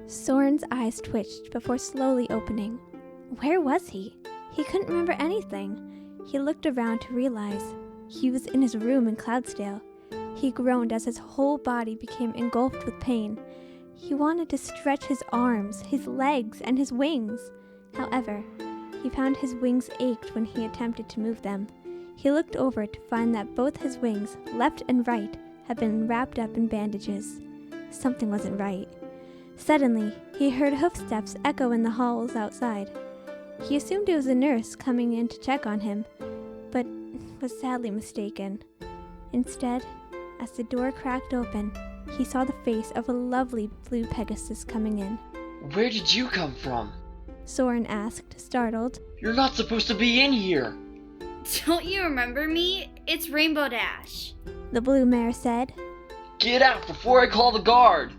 Soarin's eyes twitched before slowly opening. Where was he? He couldn't remember anything. He looked around to realize he was in his room in Cloudsdale. He groaned as his whole body became engulfed with pain. He wanted to stretch his arms, his legs, and his wings. However, he found his wings ached when he attempted to move them. He looked over to find that both his wings, left and right, had been wrapped up in bandages. Something wasn't right. Suddenly, he heard hoofsteps echo in the halls outside. He assumed it was a nurse coming in to check on him, but was sadly mistaken. Instead, as the door cracked open, he saw the face of a lovely blue Pegasus coming in. Where did you come from? Soarin asked, startled. You're not supposed to be in here! Don't you remember me? It's Rainbow Dash. The blue mare said. Get out before I call the guard!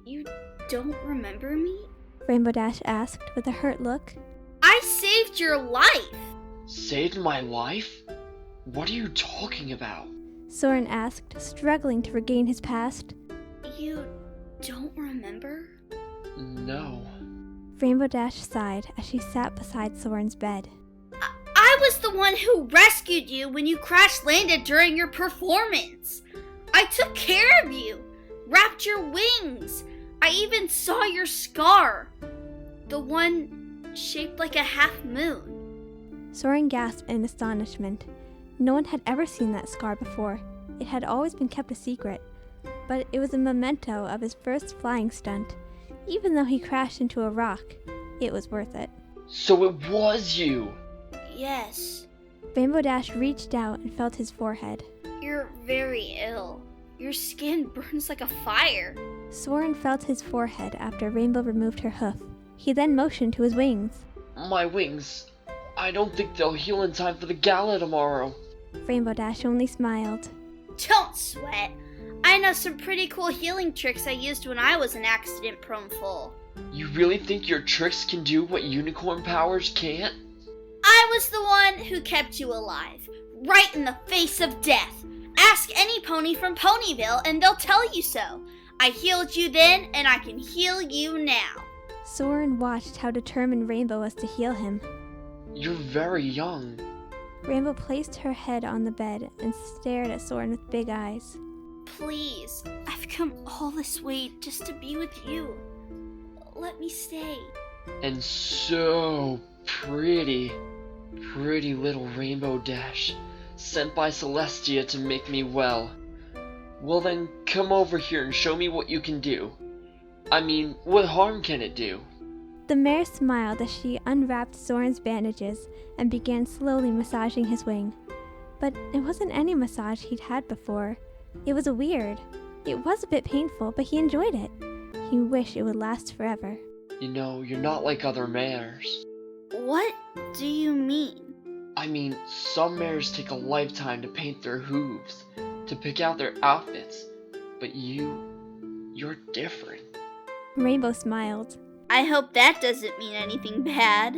You don't remember me? Rainbow Dash asked with a hurt look. I saved your life! Saved my life? What are you talking about? Soarin asked, struggling to regain his past. You don't remember? No. Rainbow Dash sighed as she sat beside Soarin's bed. I was the one who rescued you when you crash-landed during your performance. I took care of you, wrapped your wings. I even saw your scar. The one shaped like a half moon. Soarin gasped in astonishment. No one had ever seen that scar before. It had always been kept a secret, but it was a memento of his first flying stunt. Even though he crashed into a rock, it was worth it. So it was you! Yes. Rainbow Dash reached out and felt his forehead. You're very ill. Your skin burns like a fire. Soarin felt his forehead after Rainbow removed her hoof. He then motioned to his wings. My wings. I don't think they'll heal in time for the gala tomorrow. Rainbow Dash only smiled. Don't sweat. I know some pretty cool healing tricks I used when I was an accident-prone foal. You really think your tricks can do what unicorn powers can't? I was the one who kept you alive, right in the face of death. Ask any pony from Ponyville and they'll tell you so. I healed you then, and I can heal you now. Soarin watched how determined Rainbow was to heal him. You're very young. Rainbow placed her head on the bed and stared at Soarin with big eyes. Please, I've come all this way just to be with you. Let me stay. And so pretty little Rainbow Dash, sent by Celestia to make me well. Well then, come over here and show me what you can do. I mean, what harm can it do? The mare smiled as she unwrapped Soarin's bandages and began slowly massaging his wing. But it wasn't any massage he'd had before. It was weird. It was a bit painful, but he enjoyed it. He wished it would last forever. You know, you're not like other mares. What do you mean? I mean, some mares take a lifetime to paint their hooves, to pick out their outfits. But you're different. Rainbow smiled. I hope that doesn't mean anything bad.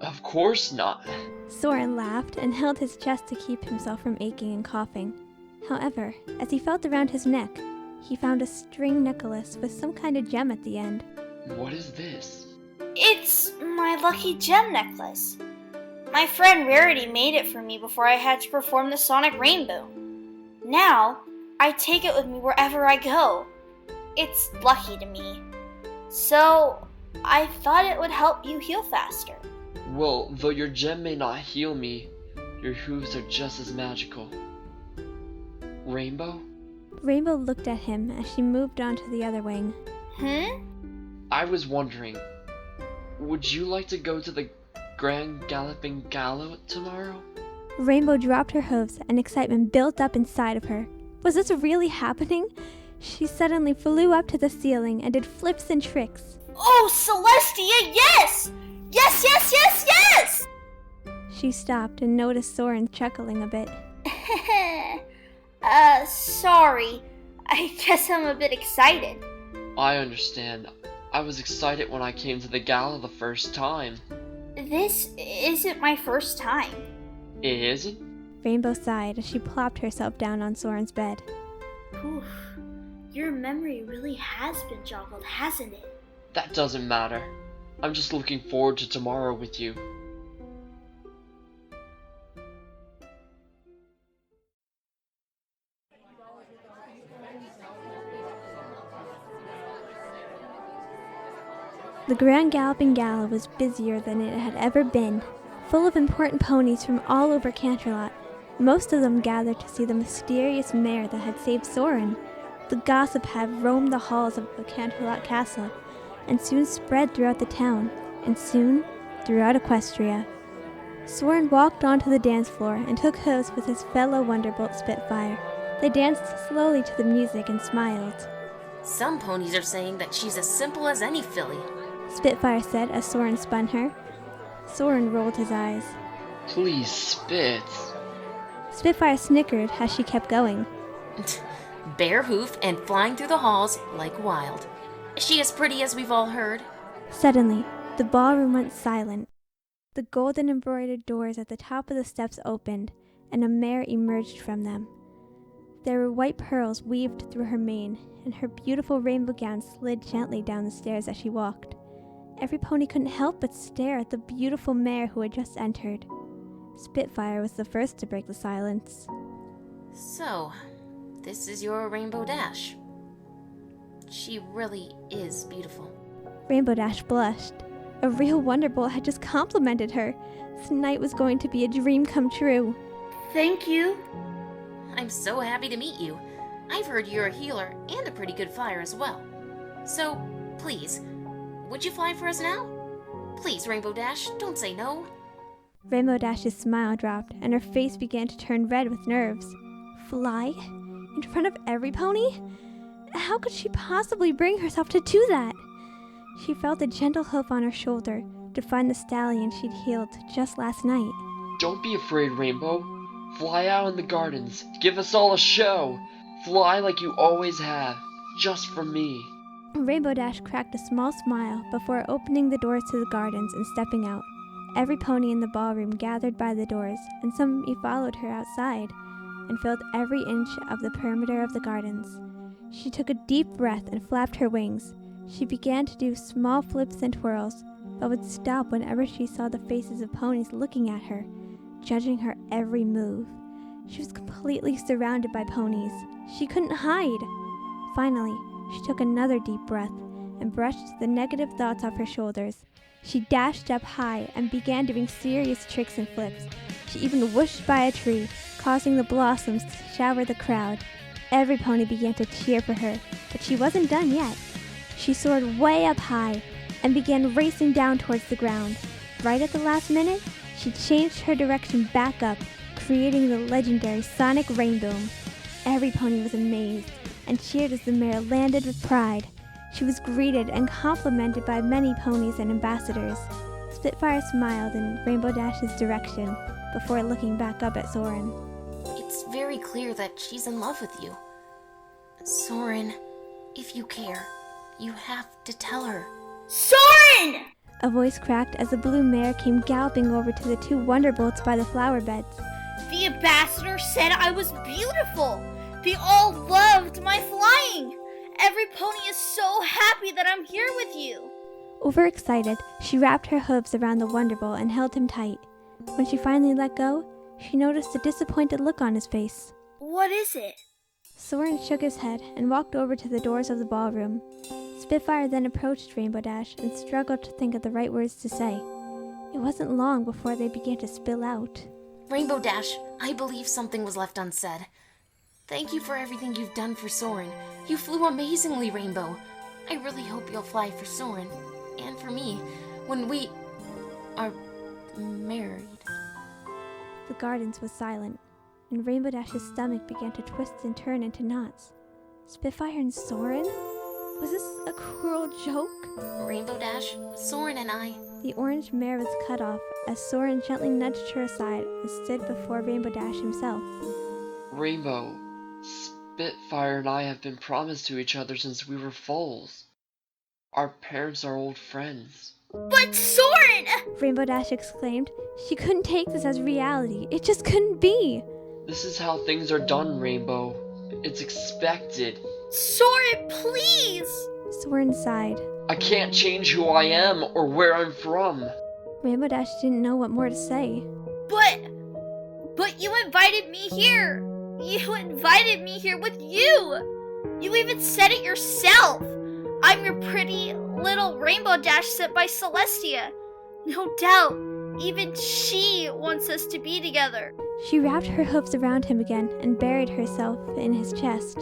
Of course not. Soarin laughed and held his chest to keep himself from aching and coughing. However, as he felt around his neck, he found a string necklace with some kind of gem at the end. What is this? It's my lucky gem necklace. My friend Rarity made it for me before I had to perform the Sonic Rainbow. Now, I take it with me wherever I go. It's lucky to me. So, I thought it would help you heal faster. Well, though your gem may not heal me, your hooves are just as magical. Rainbow? Rainbow looked at him as she moved on to the other wing. I was wondering, would you like to go to the Grand Galloping Gala tomorrow? Rainbow dropped her hooves and excitement built up inside of her. Was this really happening? She suddenly flew up to the ceiling and did flips and tricks. Oh, Celestia, yes! Yes, yes, yes, yes! She stopped and noticed Soarin chuckling a bit. Sorry. I guess I'm a bit excited. I understand. I was excited when I came to the gala the first time. This isn't my first time. It isn't? Rainbow sighed as she plopped herself down on Soarin's bed. Oof. Your memory really has been joggled, hasn't it? That doesn't matter. I'm just looking forward to tomorrow with you. The Grand Galloping Gala was busier than it had ever been, full of important ponies from all over Canterlot. Most of them gathered to see the mysterious mare that had saved Soarin. The gossip had roamed the halls of the Canterlot Castle, and soon spread throughout the town, and soon throughout Equestria. Soarin walked onto the dance floor and took hooves with his fellow Wonderbolt SpitFire. They danced slowly to the music and smiled. Some ponies are saying that she's as simple as any filly, SpitFire said as Soarin spun her. Soarin rolled his eyes. Please, Spit. SpitFire snickered as she kept going. bare hoofed and flying through the halls like wild. Is she as pretty as we've all heard? Suddenly, the ballroom went silent. The golden embroidered doors at the top of the steps opened, and a mare emerged from them. There were white pearls weaved through her mane, and her beautiful rainbow gown slid gently down the stairs as she walked. Every pony couldn't help but stare at the beautiful mare who had just entered. SpitFire was the first to break the silence. So, this is your Rainbow Dash. She really is beautiful. Rainbow Dash blushed. A real Wonderbolt had just complimented her. This night was going to be a dream come true. Thank you. I'm so happy to meet you. I've heard you're a healer and a pretty good flyer as well. So, please, would you fly for us now? Please, Rainbow Dash, don't say no. Rainbow Dash's smile dropped, and her face began to turn red with nerves. Fly? In front of every pony? How could she possibly bring herself to do that? She felt a gentle hoof on her shoulder to find the stallion she'd healed just last night. Don't be afraid, Rainbow. Fly out in the gardens. Give us all a show. Fly like you always have. Just for me. Rainbow Dash cracked a small smile before opening the doors to the gardens and stepping out. Every pony in the ballroom gathered by the doors, and some followed her outside, and filled every inch of the perimeter of the gardens. She took a deep breath and flapped her wings. She began to do small flips and twirls, but would stop whenever she saw the faces of ponies looking at her, judging her every move. She was completely surrounded by ponies. She couldn't hide. Finally, she took another deep breath and brushed the negative thoughts off her shoulders. She dashed up high and began doing serious tricks and flips. She even whooshed by a tree, causing the blossoms to shower the crowd. Every pony began to cheer for her, but she wasn't done yet. She soared way up high and began racing down towards the ground. Right at the last minute, she changed her direction back up, creating the legendary sonic rainbow. Every pony was amazed and cheered as the mare landed with pride. She was greeted and complimented by many ponies and ambassadors. SpitFire smiled in Rainbow Dash's direction before looking back up at Soarin. It's very clear that she's in love with you. Soarin, if you care, you have to tell her. Soarin! A voice cracked as the blue mare came galloping over to the two Wonderbolts by the flower beds. The ambassador said I was beautiful. They all loved my flying. Every pony is so happy that I'm here with you. Overexcited, she wrapped her hooves around the Wonderbolt and held him tight. When she finally let go, she noticed a disappointed look on his face. What is it? Soarin shook his head and walked over to the doors of the ballroom. SpitFire then approached Rainbow Dash and struggled to think of the right words to say. It wasn't long before they began to spill out. Rainbow Dash, I believe something was left unsaid. Thank you for everything you've done for Soarin. You flew amazingly, Rainbow. I really hope you'll fly for Soarin, and for me, when we are married. The gardens was silent, and Rainbow Dash's stomach began to twist and turn into knots. SpitFire and Soarin? Was this a cruel joke? Rainbow Dash, Soarin and I... The orange mare was cut off as Soarin gently nudged her aside and stood before Rainbow Dash himself. Rainbow, Spitfire and I have been promised to each other since we were foals. Our parents are old friends. But Soarin! Rainbow Dash exclaimed. She couldn't take this as reality. It just couldn't be. This is how things are done, Rainbow. It's expected. Soarin, please! Soarin sighed. I can't change who I am or where I'm from. Rainbow Dash didn't know what more to say. But you invited me here! You invited me here with you! You even said it yourself! I'm your pretty little Rainbow Dash sent by Celestia. No doubt, even she wants us to be together. She wrapped her hooves around him again and buried herself in his chest.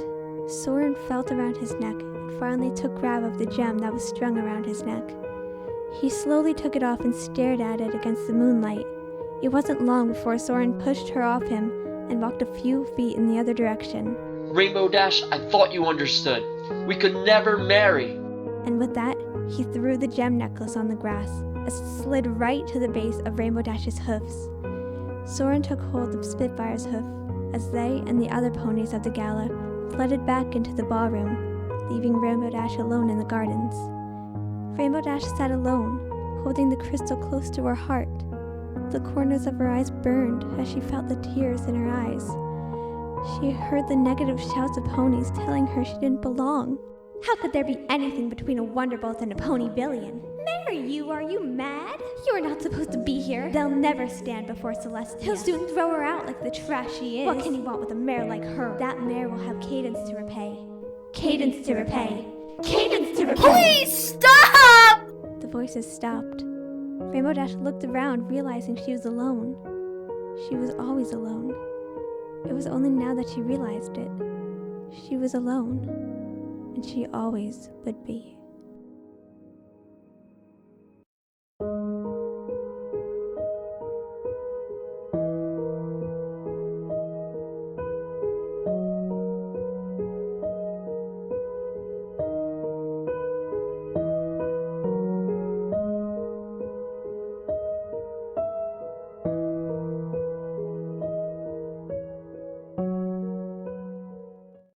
Soarin felt around his neck and finally took grab of the gem that was strung around his neck. He slowly took it off and stared at it against the moonlight. It wasn't long before Soarin pushed her off him and walked a few feet in the other direction. Rainbow Dash, I thought you understood. We could never marry. And with that, he threw the gem necklace on the grass as it slid right to the base of Rainbow Dash's hoofs. Soarin took hold of SpitFire's hoof as they and the other ponies of the gala flooded back into the ballroom, leaving Rainbow Dash alone in the gardens. Rainbow Dash sat alone, holding the crystal close to her heart. The corners of her eyes burned as she felt the tears in her eyes. She heard the negative shouts of ponies telling her she didn't belong. How could there be anything between a Wonderbolt and a pony billion? Marry you? Are you mad? You are not supposed to be here. They'll never stand before Celestia. He'll soon throw her out like the trash she is. What can you want with a mare like her? That mare will have Cadence to repay. Cadence to repay. Cadence to repay! Please stop! The voices stopped. Rainbow Dash looked around, realizing she was alone. She was always alone. It was only now that she realized it. She was alone, and she always would be.